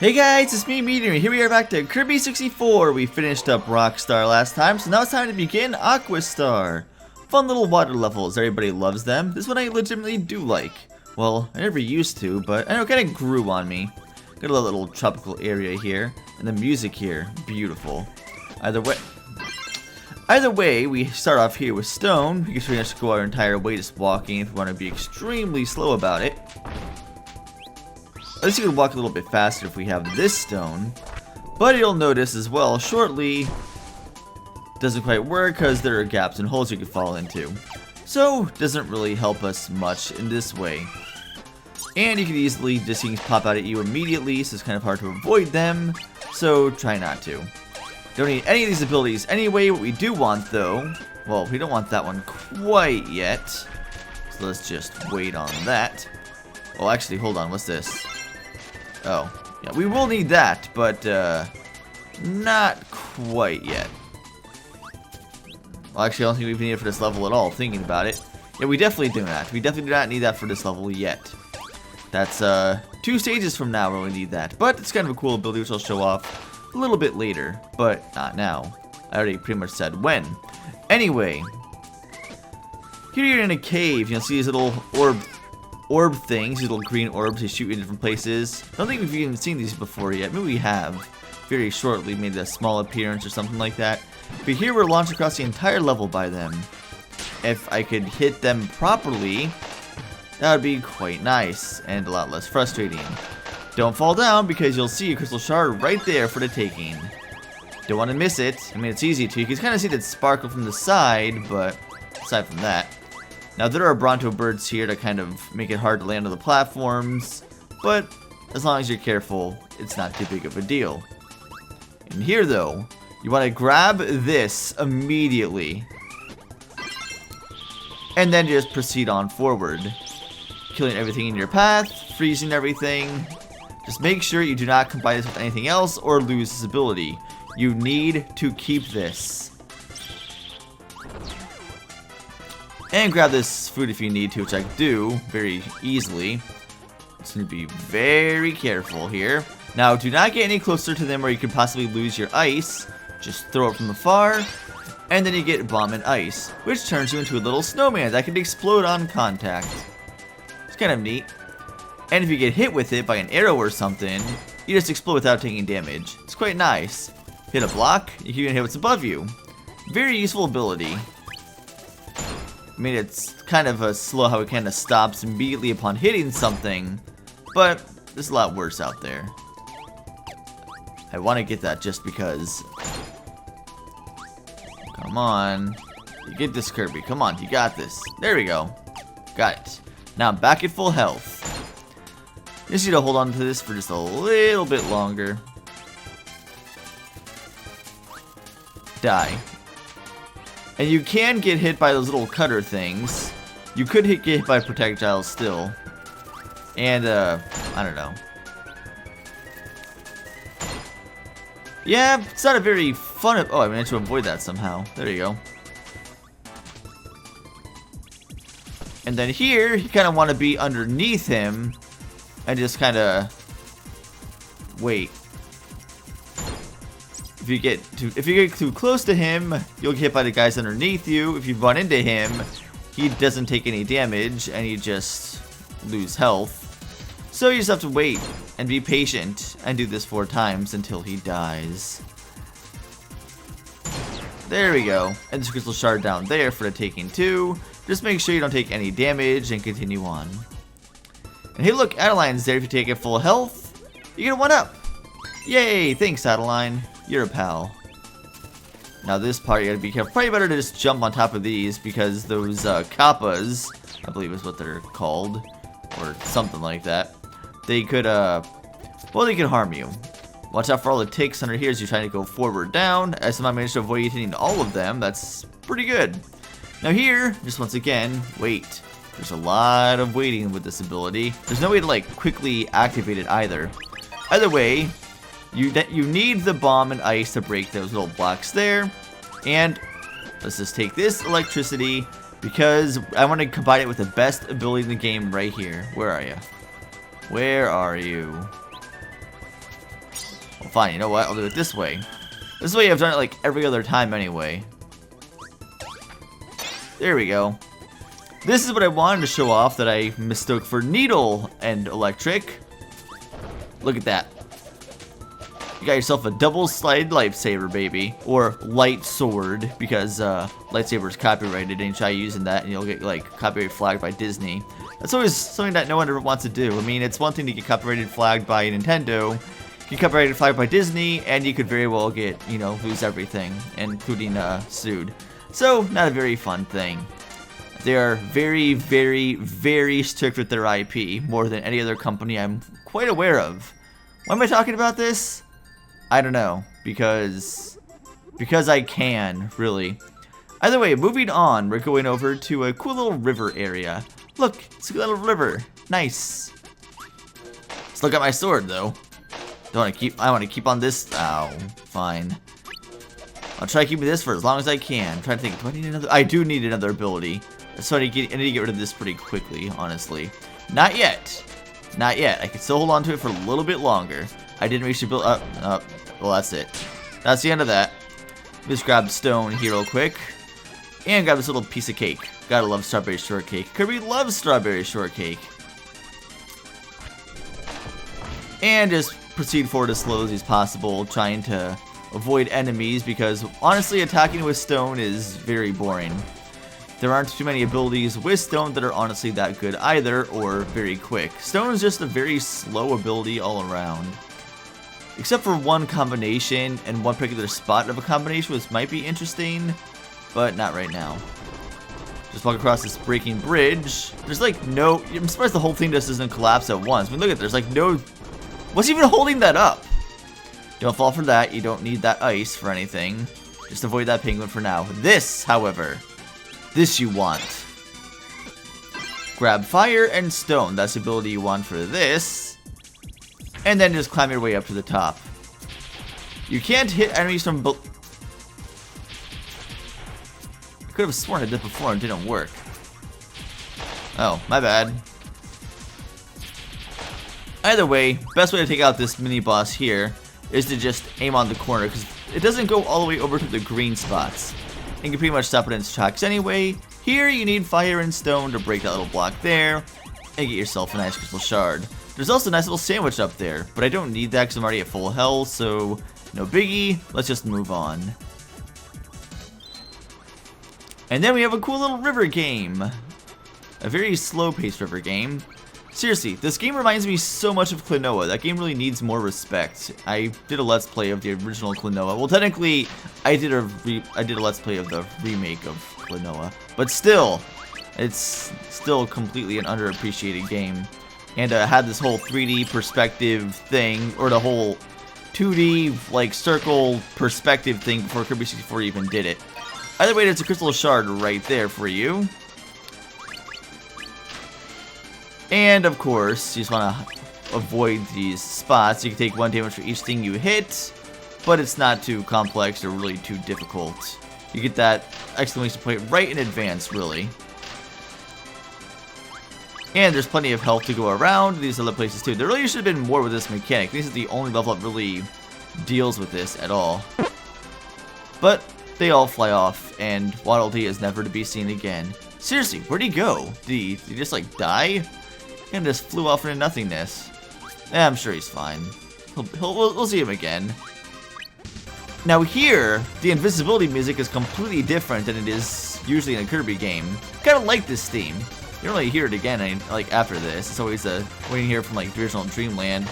Hey guys, it's me, Meteor'z. Here we are back to Kirby 64. We finished up Rockstar last time, so now it's time to begin Aquastar. Fun little water levels, everybody loves them. This one I legitimately do like. Well, I never used to, but I know it kind of grew on me. Got a little tropical area here, and the music here, beautiful. Either way, we start off here with stone. We can pretty much go our entire way just walking if we want to be extremely slow about it. At least you can walk a little bit faster if we have this stone. But you'll notice as well, shortly, doesn't quite work because there are gaps and holes you could fall into. So, doesn't really help us much in this way. And you can easily, these things pop out at you immediately, so it's kind of hard to avoid them. So, try not to. Don't need any of these abilities anyway. What we do want, though, well, we don't want that one quite yet. So let's just wait on that. Oh, actually, hold on, what's this? Oh, yeah, we will need that, but not quite yet. Well, actually, I don't think we need it for this level at all, thinking about it. Yeah, we definitely do not. We definitely do not need that for this level yet. That's 2 stages from now where we need that. But it's kind of a cool ability, which I'll show off a little bit later, but not now. I already pretty much said when. Anyway, here you're in a cave. You'll see these little orb things, these little green orbs, they shoot you in different places. I don't think we've even seen these before yet. Maybe we have very shortly, made a small appearance or something like that. But here we're launched across the entire level by them. If I could hit them properly, that would be quite nice and a lot less frustrating. Don't fall down because you'll see a crystal shard right there for the taking. Don't want to miss it. I mean, it's easy to. You can kind of see that sparkle from the side, but aside from that. Now, there are Bronto birds here to kind of make it hard to land on the platforms, but as long as you're careful, it's not too big of a deal. And here, though, you want to grab this immediately, and then just proceed on forward, killing everything in your path, freezing everything. Just make sure you do not combine this with anything else or lose this ability. You need to keep this. And grab this food if you need to, which I do very easily. Just need to be very careful here. Now, do not get any closer to them or you could possibly lose your ice. Just throw it from afar, and then you get bomb and ice, which turns you into a little snowman that can explode on contact. It's kind of neat. And if you get hit with it by an arrow or something, you just explode without taking damage. It's quite nice. Hit a block, you can even hit what's above you. Very useful ability. I mean, it's kind of a slow how it kind of stops immediately upon hitting something, but there's a lot worse out there. I want to get that just because. Come on. You get this, Kirby. Come on, you got this. There we go. Got it. Now I'm back at full health. Just need to hold on to this for just a little bit longer. Die. And you can get hit by those little cutter things. You could get hit by projectiles still. And, I don't know. Yeah, it's not a very fun... Oh, I managed to avoid that somehow. There you go. And then here, you kind of want to be underneath him. And just kind of... wait. If you get too close to him, you'll get hit by the guys underneath you. If you run into him, he doesn't take any damage, and you just lose health. So you just have to wait and be patient and do this 4 times until he dies. There we go. And this crystal shard down there for the taking too. Just make sure you don't take any damage and continue on. And hey, look, Adeline's there. If you take it full health, you get a 1-up. Yay! Thanks, Adeline. You're a pal. Now this part you gotta be careful. Probably better to just jump on top of these because those kappas, I believe is what they're called, or something like that. They could well, they could harm you. Watch out for all the ticks under here as you're trying to go forward down. I somehow managed to avoid hitting all of them. That's pretty good. Now here, just once again, wait. There's a lot of waiting with this ability. There's no way to like quickly activate it either. Either way, you need the bomb and ice to break those little blocks there. And let's just take this electricity because I want to combine it with the best ability in the game right here. Where are you? Where are you? Well, fine, you know what? I'll do it this way. This way I've done it like every other time anyway. There we go. This is what I wanted to show off that I mistook for needle and electric. Look at that. You got yourself a double slide lightsaber, baby. Or light sword, because lightsaber is copyrighted, and you try using that and you'll get like copyright flagged by Disney. That's always something that no one ever wants to do. I mean, it's one thing to get copyrighted flagged by Nintendo, get copyrighted flagged by Disney, and you could very well get, you know, lose everything, including sued. So, not a very fun thing. They are very, very, very strict with their IP, more than any other company I'm quite aware of. Why am I talking about this? I don't know, because I can, really. Either way, moving on, we're going over to a cool little river area. Look, it's a little river. Nice. Let's look at my sword, though. I want to keep on this. Ow, fine. I'll try keeping this for as long as I can. I'm trying to think, do I need another? I do need another ability. So I need to get rid of this pretty quickly, honestly. Not yet. Not yet. I can still hold on to it for a little bit longer. I didn't reach the build up. Well, that's it. That's the end of that. Just grab stone here real quick. And grab this little piece of cake. Gotta love strawberry shortcake. Kirby loves strawberry shortcake. And just proceed forward as slowly as possible, trying to avoid enemies, because honestly attacking with stone is very boring. There aren't too many abilities with stone that are honestly that good either, or very quick. Stone is just a very slow ability all around. Except for one combination and one particular spot of a combination, which might be interesting, but not right now. Just walk across this breaking bridge. There's like no... I'm surprised the whole thing just doesn't collapse at once. I mean, look at it, there's like no... What's even holding that up? Don't fall for that. You don't need that ice for anything. Just avoid that penguin for now. This, however, this you want. Grab fire and stone. That's the ability you want for this. And then just climb your way up to the top. You can't hit enemies from I could have sworn I did before and it didn't work. Oh, my bad. Either way, best way to take out this mini boss here is to just aim on the corner, because it doesn't go all the way over to the green spots. And you can pretty much stop it in its tracks anyway. Here you need fire and stone to break that little block there and get yourself a nice crystal shard. There's also a nice little sandwich up there, but I don't need that because I'm already at full health, so no biggie. Let's just move on. And then we have a cool little river game. A very slow-paced river game. Seriously, this game reminds me so much of Klonoa. That game really needs more respect. I did a let's play of the original Klonoa. Well, technically, I did a let's play of the remake of Klonoa, but still, it's still completely an underappreciated game. And had this whole 3D perspective thing, or the whole 2D like circle perspective thing before Kirby 64 even did it. Either way, there's a crystal shard right there for you. And of course, you just want to avoid these spots. You can take 1 damage for each thing you hit, but it's not too complex or really too difficult. You get that exclamation point right in advance, really. And there's plenty of health to go around these other places too. There really should have been more with this mechanic. This is the only level that really deals with this at all. But they all fly off, and Waddle Dee is never to be seen again. Seriously, where'd he go? Did he just like die? And just flew off into nothingness. I'm sure he's fine. We'll see him again. Now here, the invisibility music is completely different than it is usually in a Kirby game. Kind of like this theme. You don't really hear it again like after this. It's always when you hear it from like the original Dreamland.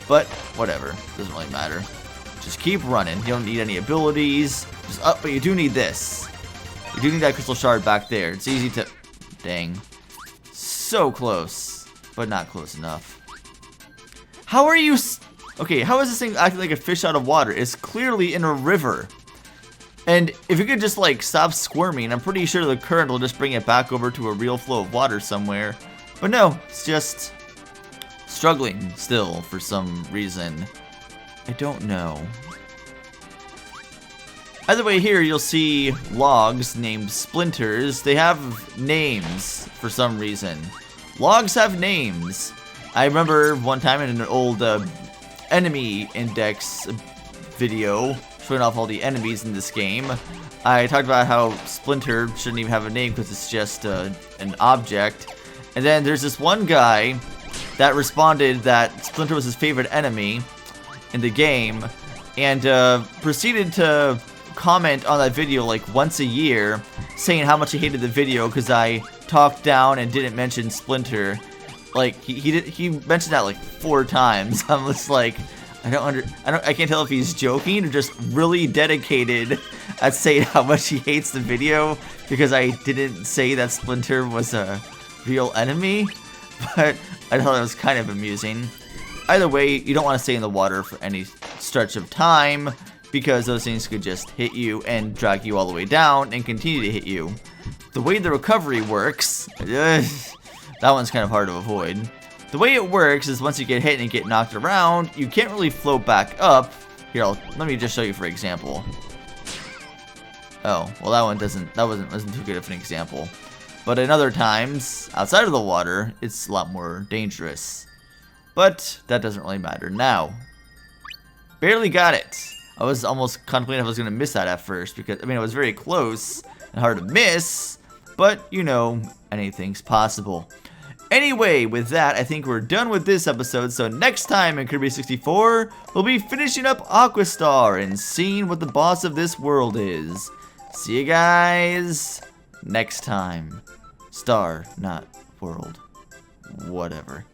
But whatever, doesn't really matter. Just keep running. You don't need any abilities. Just up, but you do need this. You do need that crystal shard back there. It's easy to... Dang. So close, but not close enough. How are you... Okay, how is this thing acting like a fish out of water? It's clearly in a river. And if you could just like stop squirming, I'm pretty sure the current will just bring it back over to a real flow of water somewhere. But no, it's just struggling still for some reason. I don't know. Either way, here you'll see logs named splinters. They have names for some reason. Logs have names. I remember one time in an old enemy index video showing off all the enemies in this game. I talked about how Splinter shouldn't even have a name because it's just an object. And then there's this one guy that responded that Splinter was his favorite enemy in the game, and proceeded to comment on that video like once a year, saying how much he hated the video because I talked down and didn't mention Splinter. Like he mentioned that like 4 times. I'm just like, I can't tell if he's joking or just really dedicated at saying how much he hates the video because I didn't say that Splinter was a real enemy. But I thought it was kind of amusing. Either way, you don't want to stay in the water for any stretch of time because those things could just hit you and drag you all the way down and continue to hit you. The way the recovery works, that one's kind of hard to avoid. The way it works is once you get hit and get knocked around, you can't really float back up. Here, let me just show you for example. Oh, well that one wasn't too good of an example. But in other times, outside of the water, it's a lot more dangerous. But that doesn't really matter now. Barely got it. I was almost contemplating if I was going to miss that at first because, I mean, it was very close and hard to miss. But, you know, anything's possible. Anyway, with that, I think we're done with this episode. So next time in Kirby 64, we'll be finishing up Aquastar and seeing what the boss of this world is. See you guys next time. Star, not world. Whatever.